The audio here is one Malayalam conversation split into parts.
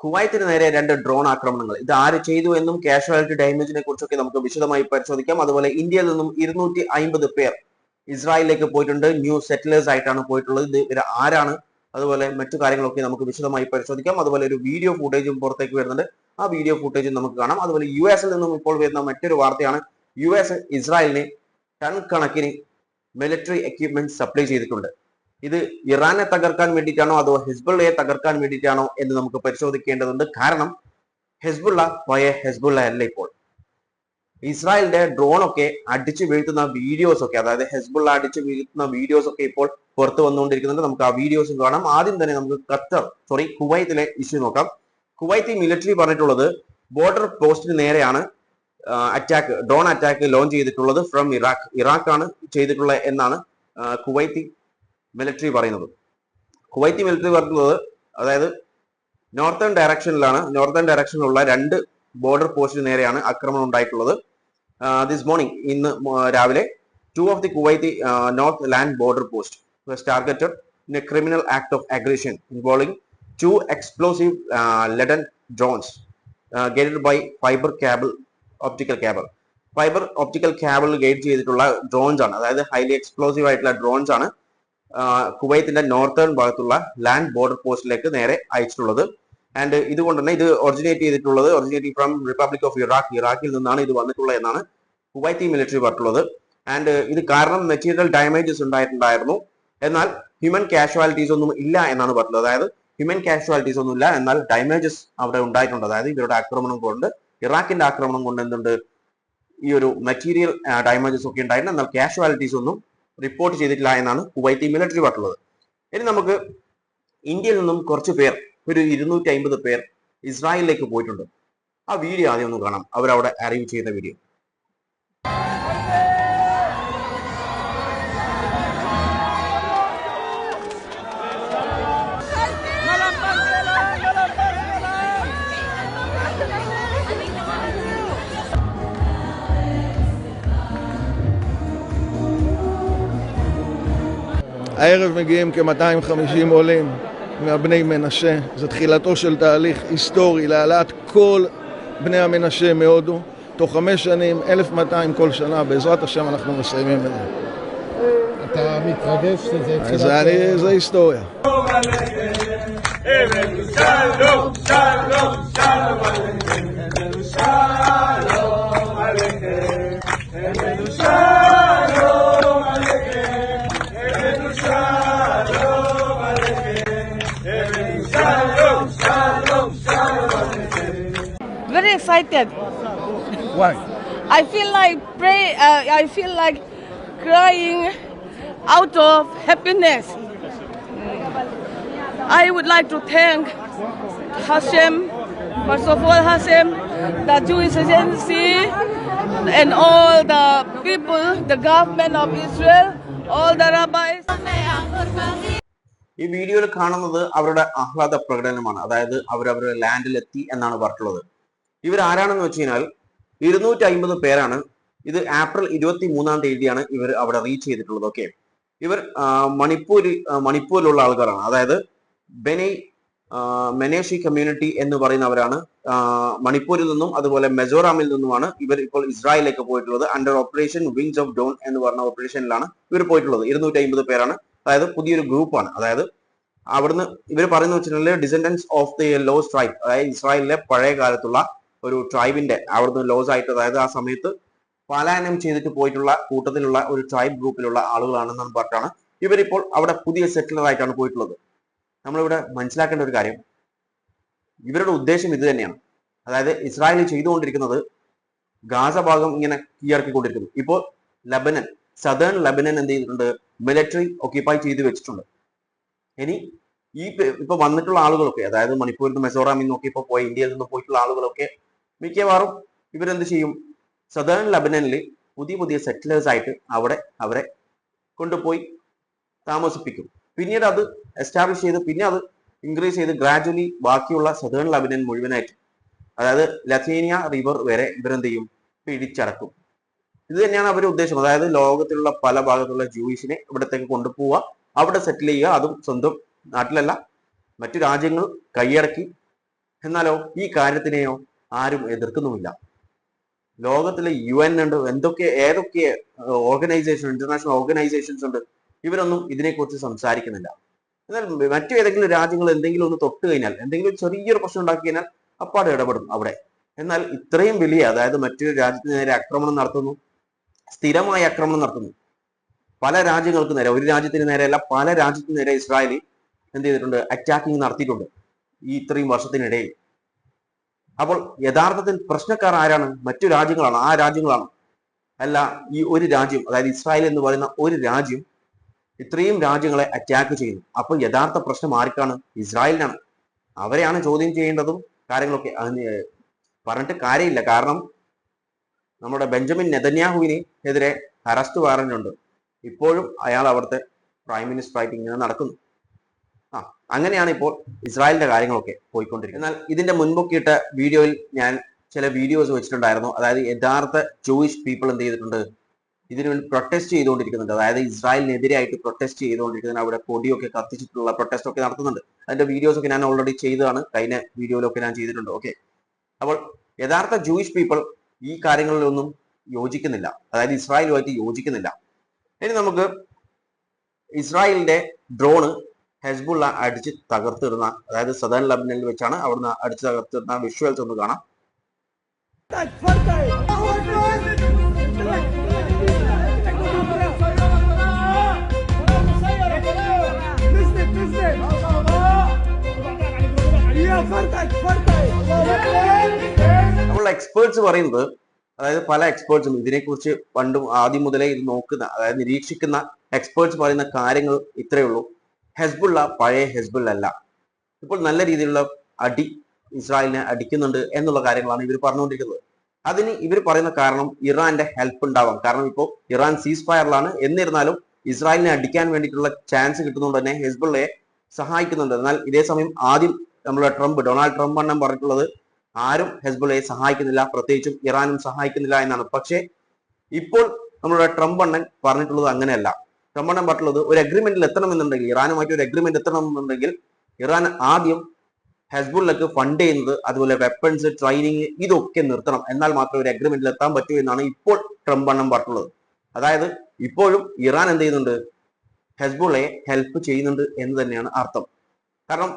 കുവൈത്തിന് നേരെ 2 ഡ്രോൺ ആക്രമണങ്ങൾ. ഇത് ആര് ചെയ്തു എന്നും കാഷ്വാലിറ്റി ഡാമേജിനെ കുറിച്ചൊക്കെ നമുക്ക് വിശദമായി പരിശോധിക്കാം. അതുപോലെ ഇന്ത്യയിൽ നിന്നും 250 പേർ ഇസ്രായേലിലേക്ക് പോയിട്ടുണ്ട്. ന്യൂ സെറ്റിലേഴ്സ് ആയിട്ടാണ് പോയിട്ടുള്ളത്. ഇത് ആരാണ്, അതുപോലെ മറ്റു കാര്യങ്ങളൊക്കെ നമുക്ക് വിശദമായി പരിശോധിക്കാം. അതുപോലെ ഒരു വീഡിയോ ഫുട്ടേജും പുറത്തേക്ക് വരുന്നുണ്ട്. ആ വീഡിയോ ഫുട്ടേജും നമുക്ക് കാണാം. അതുപോലെ US നിന്നും ഇപ്പോൾ വരുന്ന മറ്റൊരു വാർത്തയാണ്, US ഇസ്രായേലിന് ടൺ കണക്കിന് മിലിറ്ററി എക്യുപ്മെന്റ് സപ്ലൈ ചെയ്തിട്ടുണ്ട്. ഇത് ഇറാനെ തകർക്കാൻ വേണ്ടിയിട്ടാണോ അതോ ഹെസ്ബുള്ളയെ തകർക്കാൻ വേണ്ടിയിട്ടാണോ എന്ന് നമുക്ക് പരിശോധിക്കേണ്ടതുണ്ട്. കാരണം ഹെസ്ബുള്ള പഴയ ഹെസ്ബുള്ള അല്ല. ഇപ്പോൾ ഇസ്രായേലിന്റെ ഡ്രോൺ ഒക്കെ അടിച്ചു വീഴ്ത്തുന്ന വീഡിയോസ് ഒക്കെ, അതായത് ഹെസ്ബുള്ള അടിച്ചു വീഴ്ത്തുന്ന വീഡിയോസ് ഒക്കെ ഇപ്പോൾ പുറത്തു വന്നുകൊണ്ടിരിക്കുന്നുണ്ട്. നമുക്ക് ആ വീഡിയോസും കാണാം. ആദ്യം തന്നെ നമുക്ക് കുവൈത്തിലെ ഇഷ്യൂ നോക്കാം. കുവൈത്തി മിലിറ്ററി പറഞ്ഞിട്ടുള്ളത് ബോർഡർ പോസ്റ്റിന് നേരെയാണ് ഡ്രോൺ അറ്റാക്ക് ലോഞ്ച് ചെയ്തിട്ടുള്ളത് ഫ്രം ഇറാഖാണ് ചെയ്തിട്ടുള്ളത് എന്നാണ് കുവൈത്തി മിലിറ്ററി പറയുന്നത്. കുവൈത്തി മിലിറ്ററി പറയുന്നത്, അതായത് നോർത്തേൺ ഡയറക്ഷനിലുള്ള 2 ബോർഡർ പോസ്റ്റിന് നേരെയാണ് ആക്രമണം ഉണ്ടായിട്ടുള്ളത്. ദിസ് മോർണിംഗ്, ഇന്ന് രാവിലെ 2 of the Kuwaiti north land border post was targeted in a criminal act of aggression involving 2 explosive leaden drones guided by optical cable guide ചെയ്തിട്ടുള്ള ഡ്രോൺസ് ആണ്. അതായത് ഹൈലി എക്സ്പ്ലോസീവ് ആയിട്ടുള്ള ഡ്രോൺസ് ആണ് കുവൈത്തിന്റെ നോർത്തേൺ ഭാഗത്തുള്ള ലാൻഡ് ബോർഡർ പോസ്റ്റിലേക്ക് നേരെ അയച്ചിട്ടുള്ളത്. ആൻഡ് ഇതുകൊണ്ട് തന്നെ ഇത് ഒറിജിനേറ്റിംഗ് ഫ്രം റിപ്പബ്ലിക് ഓഫ് ഇറാഖിൽ നിന്നാണ് ഇത് വന്നിട്ടുള്ളത് എന്നാണ് കുവൈത്തി മിലിറ്ററി പറഞ്ഞിട്ടുള്ളത്. ആൻഡ് ഇത് കാരണം മെറ്റീരിയൽ ഡാമേജസ് ഉണ്ടായിട്ടുണ്ടായിരുന്നു, എന്നാൽ ഹ്യൂമൻ കാഷ്വാലിറ്റീസ് ഒന്നും ഇല്ല എന്നാണ് പറഞ്ഞത്. അതായത് ഹ്യൂമൻ കാഷ്വാലിറ്റീസ് ഒന്നും ഇല്ല, എന്നാൽ ഡാമേജസ് അവിടെ ഉണ്ടായിട്ടുണ്ട്. അതായത് ഇവരുടെ ആക്രമണം കൊണ്ട്, ഇറാഖിന്റെ ആക്രമണം കൊണ്ട് എന്തുണ്ട്, ഈ ഒരു മെറ്റീരിയൽ ഡാമേജസ് ഒക്കെ ഉണ്ടായിട്ടുണ്ട്, എന്നാൽ കാഷ്വാലിറ്റീസ് ഒന്നും റിപ്പോർട്ട് ചെയ്തിട്ടില്ല എന്നാണ് കുവൈത്തി മിലിറ്ററി പറഞ്ഞിട്ടുള്ളത്. ഇനി നമുക്ക് ഇന്ത്യയിൽ നിന്നും കുറച്ച് പേർ, ഒരു 250 പേർ ഇസ്രായേലിലേക്ക് പോയിട്ടുണ്ട്. ആ വീഡിയോ ആദ്യം ഒന്ന് കാണാം, അവരവിടെ അറൈവ് ചെയ്യുന്ന video. הערב מגיעים כ-250 עולים מהבני מנשה. זה תחילתו של תהליך היסטורי להעלאת כל בני המנשה מהודו. תוך 5 שנים, 1,200 כל שנה, בעזרת השם אנחנו מסיימים את זה. אתה מתרגש שזה תחילת... זה היסטוריה. Very excited. Why? I feel like crying out of happiness. I would like to thank Hashem, first of all Hashem, the Jewish agency, and all the people, the government of Israel, all the rabbis. ഈ വീഡിയോയിൽ കാണുന്നത് അവരുടെ ആഹ്ലാദ പ്രകടനമാണ്. അതായത് അവരവരുടെ ലാൻഡിലെത്തി എന്നാണ് പറഞ്ഞിട്ടുള്ളത്. ഇവർ ആരാണെന്ന് വെച്ച് കഴിഞ്ഞാൽ 250 പേരാണ്. ഇത് ഏപ്രിൽ 23-ാം തീയതിയാണ് ഇവർ അവിടെ റീച്ച് ചെയ്തിട്ടുള്ളത്. ഓക്കെ, ഇവർ മണിപ്പൂരിലുള്ള ആൾക്കാരാണ്. അതായത് മെനേഷി കമ്മ്യൂണിറ്റി എന്ന് പറയുന്നവരാണ്. മണിപ്പൂരിൽ നിന്നും അതുപോലെ മിസോറാമിൽ നിന്നുമാണ് ഇവർ ഇപ്പോൾ ഇസ്രായേലിലേക്ക് പോയിട്ടുള്ളത്. Under operation wings of dawn എന്ന് പറഞ്ഞ ഓപ്പറേഷനിലാണ് ഇവർ പോയിട്ടുള്ളത്. 250 പേരാണ്. അതായത് പുതിയൊരു ഗ്രൂപ്പാണ്. അതായത് അവിടുന്ന് ഇവർ പറയുന്ന വെച്ചിട്ടുണ്ടെങ്കിൽ descendants of the lost tribe, അതായത് ഇസ്രായേലിലെ പഴയ കാലത്തുള്ള ഒരു ട്രൈബിന്റെ അവിടുന്ന് ലോസ് ആയിട്ട്, അതായത് ആ സമയത്ത് പലായനം ചെയ്തിട്ട് പോയിട്ടുള്ള കൂട്ടത്തിലുള്ള ഒരു ട്രൈബ് ഗ്രൂപ്പിലുള്ള ആളുകളാണെന്നാണ് പറഞ്ഞാണ് ഇവരിപ്പോൾ അവിടെ പുതിയ സെറ്റിലർ ആയിട്ടാണ് പോയിട്ടുള്ളത്. നമ്മളിവിടെ മനസ്സിലാക്കേണ്ട ഒരു കാര്യം, ഇവരുടെ ഉദ്ദേശം ഇത് തന്നെയാണ്. അതായത് ഇസ്രായേൽ ചെയ്തുകൊണ്ടിരിക്കുന്നത് ഗാസ ഭാഗം ഇങ്ങനെ കീഴടക്കിക്കൊണ്ടിരിക്കുന്നു. ഇപ്പോൾ ലബനൻ, സദേൺ ലബനൻ എന്ത് ചെയ്തിട്ടുണ്ട്, മിലിറ്ററി ഒക്യുപ്പൈ ചെയ്ത് വെച്ചിട്ടുണ്ട്. ഇനി ഇപ്പൊ വന്നിട്ടുള്ള ആളുകളൊക്കെ, അതായത് മണിപ്പൂരിൽ നിന്ന് മിസോറാമിൽ നിന്നൊക്കെ ഇപ്പൊ പോയി ഇന്ത്യയിൽ നിന്ന് പോയിട്ടുള്ള ആളുകളൊക്കെ മിക്കവാറും ഇവരെന്ത് ചെയ്യും, സദേൺ ലബനനിൽ പുതിയ സെറ്റിലേഴ്സ് ആയിട്ട് അവരെ കൊണ്ടുപോയി താമസിപ്പിക്കും. പിന്നീട് അത് എസ്റ്റാബ്ലിഷ് ചെയ്ത് പിന്നെ അത് ഇൻക്രീസ് ചെയ്ത് ഗ്രാജുവലി ബാക്കിയുള്ള സദേൺ ലബനൻ മുഴുവനായിട്ട്, അതായത് ലത്തീനിയ റിവർ വരെ ഇവരെന്ത് ചെയ്യും, പിടിച്ചടക്കും. ഇത് തന്നെയാണ് അവരുടെ ഉദ്ദേശം. അതായത് ലോകത്തിലുള്ള പല ഭാഗത്തുള്ള ജൂയിഷിനെ ഇവിടത്തേക്ക് കൊണ്ടുപോവുക, അവിടെ സെറ്റിൽ ചെയ്യുക, അതും സ്വന്തം നാട്ടിലല്ല മറ്റു രാജ്യങ്ങൾ കൈയടക്കി എന്നാലോ ഈ കാര്യത്തിനെയോ ആരും എതിർക്കുന്നുമില്ല. ലോകത്തിലെ UN ഉണ്ട്, ഏതൊക്കെ ഓർഗനൈസേഷൻ, ഇന്റർനാഷണൽ ഓർഗനൈസേഷൻസ് ഉണ്ട്, ഇവരൊന്നും ഇതിനെക്കുറിച്ച് സംസാരിക്കുന്നില്ല. എന്നാൽ മറ്റു ഏതെങ്കിലും രാജ്യങ്ങൾ എന്തെങ്കിലും ഒന്ന് തൊട്ട് കഴിഞ്ഞാൽ, എന്തെങ്കിലും ചെറിയൊരു പ്രശ്നം ഉണ്ടാക്കി കഴിഞ്ഞാൽ അപ്പാടെ ഇടപെടും അവിടെ. എന്നാൽ ഇത്രയും വലിയ, അതായത് മറ്റൊരു രാജ്യത്തിന് നേരെ ആക്രമണം നടത്തുന്നു, സ്ഥിരമായി ആക്രമണം നടത്തുന്നു, പല രാജ്യങ്ങൾക്ക് നേരെ, ഒരു രാജ്യത്തിന് നേരെയല്ല പല രാജ്യത്തിന് നേരെ ഇസ്രായേൽ എന്ത് ചെയ്തിട്ടുണ്ട്, അറ്റാക്കിങ് നടത്തിയിട്ടുണ്ട് ഈ ഇത്രയും വർഷത്തിനിടയിൽ. അപ്പോൾ യഥാർത്ഥത്തിൽ പ്രശ്നക്കാർ ആരാണ്? മറ്റു രാജ്യങ്ങളാണ്, ആ രാജ്യങ്ങളാണ്. അല്ല, ഈ ഒരു രാജ്യം, അതായത് ഇസ്രായേൽ എന്ന് പറയുന്ന ഒരു രാജ്യം ഇത്രയും രാജ്യങ്ങളെ അറ്റാക്ക് ചെയ്യുന്നു. അപ്പോൾ യഥാർത്ഥ പ്രശ്നം ആർക്കാണ്? ഇസ്രായേലിനാണ്. അവരെയാണ് ചോദ്യം ചെയ്യേണ്ടതും കാര്യങ്ങളൊക്കെ. പറഞ്ഞിട്ട് കാര്യമില്ല. കാരണം നമ്മുടെ ബെഞ്ചമിൻ നെതന്യാഹുവിന് എതിരെ അറസ്റ്റ് വാറന്റ് ഉണ്ട്. ഇപ്പോഴും അയാൾ അവിടുത്തെ പ്രൈം മിനിസ്റ്റർ ആയിട്ട് ഇങ്ങനെ നടക്കുന്നു. അങ്ങനെയാണ് ഇപ്പോൾ ഇസ്രായേലിന്റെ കാര്യങ്ങളൊക്കെ പോയിക്കൊണ്ടിരിക്കുന്നത്. എന്നാൽ ഇതിന്റെ മുൻപൊക്കെ ഇട്ട വീഡിയോയിൽ ഞാൻ ചില വീഡിയോസ് വെച്ചിട്ടുണ്ടായിരുന്നു. അതായത് യഥാർത്ഥ ജൂയിഷ് പീപ്പിൾ എന്ത് ചെയ്തിട്ടുണ്ട്, ഇതിനു വേണ്ടി പ്രൊട്ടസ്റ്റ് ചെയ്തുകൊണ്ടിരിക്കുന്നുണ്ട്. അതായത് ഇസ്രായേലിനെതിരായിട്ട് പ്രൊട്ടസ്റ്റ് ചെയ്തുകൊണ്ടിരിക്കുന്നുണ്ട്. അവിടെ കൊടിയൊക്കെ കത്തിച്ചിട്ടുള്ള പ്രൊട്ടസ്റ്റ് ഒക്കെ നടത്തുന്നുണ്ട്. അതിന്റെ വീഡിയോസ് ഒക്കെ ഞാൻ ഓൾറെഡി ചെയ്തതാണ്, കഴിഞ്ഞ വീഡിയോയിലൊക്കെ ഞാൻ ചെയ്തിട്ടുണ്ട്. ഓക്കെ, അപ്പോൾ യഥാർത്ഥ ജൂയിഷ് പീപ്പിൾ ഈ കാര്യങ്ങളിലൊന്നും യോജിക്കുന്നില്ല, അതായത് ഇസ്രായേലുമായിട്ട് യോജിക്കുന്നില്ല. ഇനി നമുക്ക് ഇസ്രായേലിന്റെ ഡ്രോണ് ഹെസ്ബുള്ള അടിച്ച് തകർത്തിടുന്ന, അതായത് സദേൺ ലബനനിൽ വെച്ചാണ് അവിടുന്ന് അടിച്ച് തകർത്തിടുന്ന വിഷ്വൽസ് ഒന്ന് കാണാം. അപ്പോൾ എക്സ്പേർട്സ് പറയുന്നത്, അതായത് പല എക്സ്പേർട്സും ഇതിനെക്കുറിച്ച് പണ്ടും ആദ്യം മുതലേ ഇത് നോക്കുന്ന, അതായത് നിരീക്ഷിക്കുന്ന എക്സ്പേർട്സ് പറയുന്ന കാര്യങ്ങൾ ഇത്രയേ ഉള്ളൂ. ഹെസ്ബുള്ള പഴയ ഹെസ്ബുള്ള അല്ല. ഇപ്പോൾ നല്ല രീതിയിലുള്ള അടി ഇസ്രായേലിനെ അടിക്കുന്നുണ്ട് എന്നുള്ള കാര്യങ്ങളാണ് ഇവർ പറഞ്ഞുകൊണ്ടിരിക്കുന്നത്. അതിന് ഇവർ പറയുന്ന കാരണം ഇറാന്റെ ഹെൽപ്പ് ഉണ്ടാവാം. കാരണം ഇപ്പോൾ ഇറാൻ സീസ് ഫയറിലാണ്. എന്നിരുന്നാലും ഇസ്രായേലിനെ അടിക്കാൻ വേണ്ടിയിട്ടുള്ള ചാൻസ് കിട്ടുന്നതുകൊണ്ട് തന്നെ ഹെസ്ബുള്ളയെ സഹായിക്കുന്നുണ്ട്. എന്നാൽ ഇതേ സമയം ആദ്യം നമ്മുടെ ഡൊണാൾഡ് ട്രംപ് എണ്ണം പറഞ്ഞിട്ടുള്ളത് ആരും ഹെസ്ബുള്ളയെ സഹായിക്കുന്നില്ല, പ്രത്യേകിച്ചും ഇറാനും സഹായിക്കുന്നില്ല എന്നാണ്. പക്ഷേ ഇപ്പോൾ നമ്മുടെ ട്രംപ് എണ്ണൻ പറഞ്ഞിട്ടുള്ളത് അങ്ങനെയല്ല. ട്രംപ് എണ്ണം പറഞ്ഞിട്ടുള്ളത് ഒരു അഗ്രിമെന്റിൽ എത്തണമെന്നുണ്ടെങ്കിൽ, ഇറാനുമായിട്ട് ഒരു അഗ്രിമെന്റ് എത്തണമെന്നുണ്ടെങ്കിൽ ഇറാൻ ആദ്യം ഹെസ്ബുള്ളക്ക് ഫണ്ട് ചെയ്യുന്നത്, അതുപോലെ വെപ്പൺസ്, ട്രെയിനിങ് ഇതൊക്കെ നിർത്തണം. എന്നാൽ മാത്രമേ ഒരു അഗ്രിമെന്റിൽ എത്താൻ പറ്റൂ എന്നാണ് ഇപ്പോൾ ട്രംപ് എണ്ണം പറഞ്ഞിട്ടുള്ളത്. അതായത് ഇപ്പോഴും ഇറാൻ എന്ത് ചെയ്യുന്നുണ്ട്, ഹെസ്ബുള്ളയെ ഹെൽപ്പ് ചെയ്യുന്നുണ്ട് എന്ന് തന്നെയാണ് അർത്ഥം. കാരണം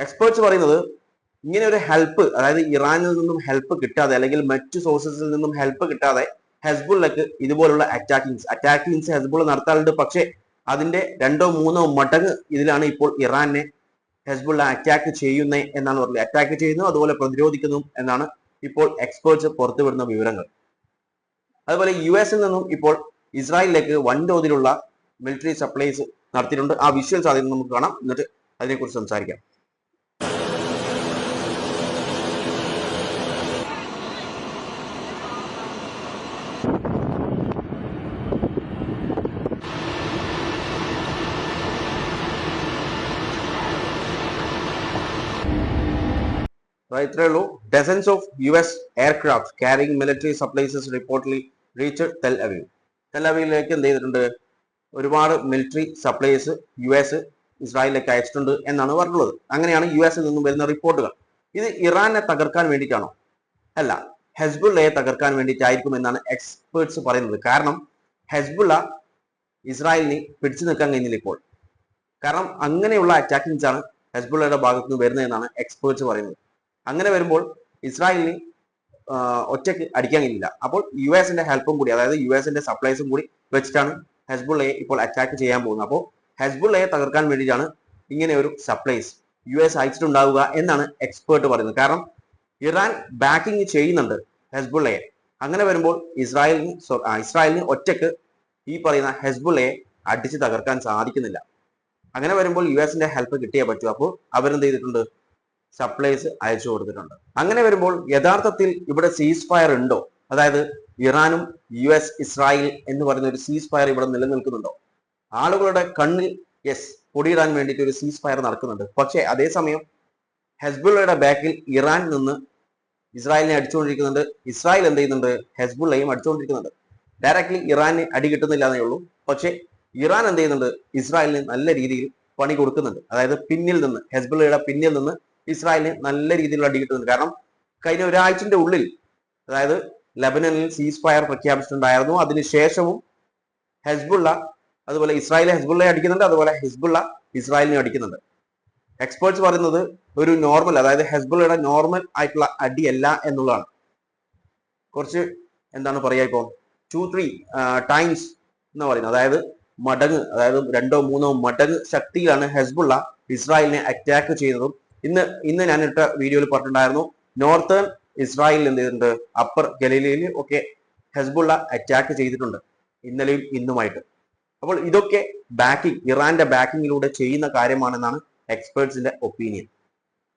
എക്സ്പേർട്സ് പറയുന്നത് ഇങ്ങനെ ഒരു ഹെൽപ്പ്, അതായത് ഇറാനിൽ നിന്നും ഹെൽപ്പ് കിട്ടാതെ അല്ലെങ്കിൽ മറ്റു സോഴ്സസിൽ നിന്നും ഹെൽപ്പ് കിട്ടാതെ ഹെസ്ബുള്ളക്ക് ഇതുപോലുള്ള അറ്റാക്കിങ്സ് ഹെസ്ബുള്ള നടത്താറുണ്ട്. പക്ഷേ അതിന്റെ 2-3 മടങ്ങ് ഇതിലാണ് ഇപ്പോൾ ഇറാനെ ഹെസ്ബുള്ള അറ്റാക്ക് ചെയ്യുന്നത് എന്നാണ് പറഞ്ഞത്. അറ്റാക്ക് ചെയ്യുന്നു, അതുപോലെ പ്രതിരോധിക്കുന്നു എന്നാണ് ഇപ്പോൾ എക്സ്പേർട്സ് പുറത്തുവിടുന്ന വിവരങ്ങൾ. അതുപോലെ US നിന്നും ഇപ്പോൾ ഇസ്രായേലിലേക്ക് വൻതോതിലുള്ള മിലിറ്ററി സപ്ലൈസ് നടത്തിയിട്ടുണ്ട്. ആ വിഷ്വൽസ് ആദ്യം നമുക്ക് കാണാം, എന്നിട്ട് അതിനെക്കുറിച്ച് സംസാരിക്കാം. ഇത്രയേ ഉള്ളൂ. Dozens of US aircraft carrying military supplies reportedly reach Tel Aviv. Tel അവീവിലേക്ക് എന്ത് ചെയ്തിട്ടുണ്ട്, ഒരുപാട് മിലിറ്ററി സപ്ലൈസ് US ഇസ്രായേലിലേക്ക് അയച്ചിട്ടുണ്ട് എന്നാണ് പറഞ്ഞിട്ടുള്ളത്. അങ്ങനെയാണ് US നിന്നും വരുന്ന റിപ്പോർട്ടുകൾ. ഇത് ഇറാനെ തകർക്കാൻ വേണ്ടിയിട്ടാണോ? അല്ല, ഹെസ്ബുള്ളയെ തകർക്കാൻ വേണ്ടിയിട്ടായിരിക്കും എന്നാണ് എക്സ്പേർട്സ് പറയുന്നത്. കാരണം ഹെസ്ബുള്ള ഇസ്രായേലിന് പിടിച്ചു നിൽക്കാൻ കഴിഞ്ഞില്ല ഇപ്പോൾ. കാരണം അങ്ങനെയുള്ള അറ്റാക്കിങ്സ് ആണ് ഹെസ്ബുള്ളയുടെ ഭാഗത്ത് നിന്ന് വരുന്നത് എന്നാണ് എക്സ്പേർട്സ് പറയുന്നത്. അങ്ങനെ വരുമ്പോൾ ഇസ്രായേലിന് ഒറ്റയ്ക്ക് അടിക്കാൻ കഴിയില്ല. അപ്പോൾ US ഹെൽപ്പും കൂടി, അതായത് US സപ്ലൈസും കൂടി വെച്ചിട്ടാണ് ഹെസ്ബുള്ളയെ ഇപ്പോൾ അറ്റാക്ക് ചെയ്യാൻ പോകുന്നത്. അപ്പോൾ ഹെസ്ബുള്ളയെ തകർക്കാൻ വേണ്ടിയിട്ടാണ് ഇങ്ങനെ ഒരു സപ്ലൈസ് US അയച്ചിട്ടുണ്ടാവുക എന്നാണ് എക്സ്പേർട്ട് പറയുന്നത്. കാരണം ഇറാൻ ബാക്കിങ് ചെയ്യുന്നുണ്ട് ഹെസ്ബുള്ളയെ. അങ്ങനെ വരുമ്പോൾ ഇസ്രായേലിന് ഒറ്റയ്ക്ക് ഈ പറയുന്ന ഹെസ്ബുള്ളയെ അടിച്ച് തകർക്കാൻ സാധിക്കുന്നില്ല. അങ്ങനെ വരുമ്പോൾ US ഹെൽപ്പ് കിട്ടിയേ പറ്റൂ. അപ്പോൾ അവരെന്ത് ചെയ്തിട്ടുണ്ട്, സപ്ലൈസ് അയച്ചു കൊടുത്തിട്ടുണ്ട്. അങ്ങനെ വരുമ്പോൾ യഥാർത്ഥത്തിൽ ഇവിടെ സീസ് ഫയർ ഉണ്ടോ? അതായത് ഇറാനും US ഇസ്രായേൽ എന്ന് പറയുന്ന ഒരു സീസ് ഫയർ ഇവിടെ നിലനിൽക്കുന്നുണ്ടോ? ആളുകളുടെ കണ്ണിൽ പൊടിയിടാൻ വേണ്ടിയിട്ട് ഒരു സീസ് ഫയർ നടക്കുന്നുണ്ട്. പക്ഷേ അതേസമയം ഹെസ്ബുള്ളയുടെ ബാക്കിൽ ഇറാൻ നിന്ന് ഇസ്രായേലിനെ അടിച്ചുകൊണ്ടിരിക്കുന്നുണ്ട്. ഇസ്രായേൽ എന്ത് ചെയ്യുന്നുണ്ട്, ഹെസ്ബുള്ളയും അടിച്ചുകൊണ്ടിരിക്കുന്നുണ്ട്. ഡയറക്ട്ലി ഇറാന് അടി കിട്ടുന്നില്ല എന്നേ ഉള്ളൂ. പക്ഷേ ഇറാൻ എന്ത് ചെയ്യുന്നുണ്ട്, ഇസ്രായേലിന് നല്ല രീതിയിൽ പണി കൊടുക്കുന്നുണ്ട്. അതായത് പിന്നിൽ നിന്ന്, ഹെസ്ബുള്ളയുടെ പിന്നിൽ നിന്ന് ഇസ്രായേലിന് നല്ല രീതിയിലുള്ള അടി കിട്ടുന്നുണ്ട്. കാരണം കഴിഞ്ഞ ഒരാഴ്ചന്റെ ഉള്ളിൽ, അതായത് ലെബനനിൽ സീസ് ഫയർ പ്രഖ്യാപിച്ചിട്ടുണ്ടായിരുന്നു. അതിനുശേഷവും ഹെസ്ബുള്ള അതുപോലെ ഇസ്രായേൽ ഹെസ്ബുള്ളയെ അടിക്കുന്നുണ്ട്, അതുപോലെ ഹിസ്ബുള്ള ഇസ്രായേലിനെ അടിക്കുന്നുണ്ട്. എക്സ്പേർട്സ് പറയുന്നത് ഒരു നോർമൽ, അതായത് ഹെസ്ബുള്ളയുടെ നോർമൽ ആയിട്ടുള്ള അടിയല്ല എന്നുള്ളതാണ്. കുറച്ച് എന്താണ് പറയാ, ഇപ്പം 2-3 ടൈംസ് എന്ന് പറയുന്നത്, അതായത് മടങ്ങ്, അതായത് 2-3 മടങ്ങ് ശക്തിയിലാണ് ഹെസ്ബുള്ള ഇസ്രായേലിനെ അറ്റാക്ക് ചെയ്യുന്നതും. ഇന്ന് ഞാൻ ഇട്ട വീഡിയോയിൽ പറഞ്ഞിട്ടുണ്ടായിരുന്നു, നോർത്തേൺ ഇസ്രായേലിൽ എന്ത് ചെയ്തിട്ടുണ്ട്, അപ്പർ ഗലീലയിൽ ഒക്കെ ഹെസ്ബുള്ള അറ്റാക്ക് ചെയ്തിട്ടുണ്ട് ഇന്നലെയും ഇന്നുമായിട്ട്. അപ്പോൾ ഇതൊക്കെ ഇറാന്റെ ബാക്കിങ്ങിലൂടെ ചെയ്യുന്ന കാര്യമാണെന്നാണ് എക്സ്പേർട്സിന്റെ ഒപ്പീനിയൻ.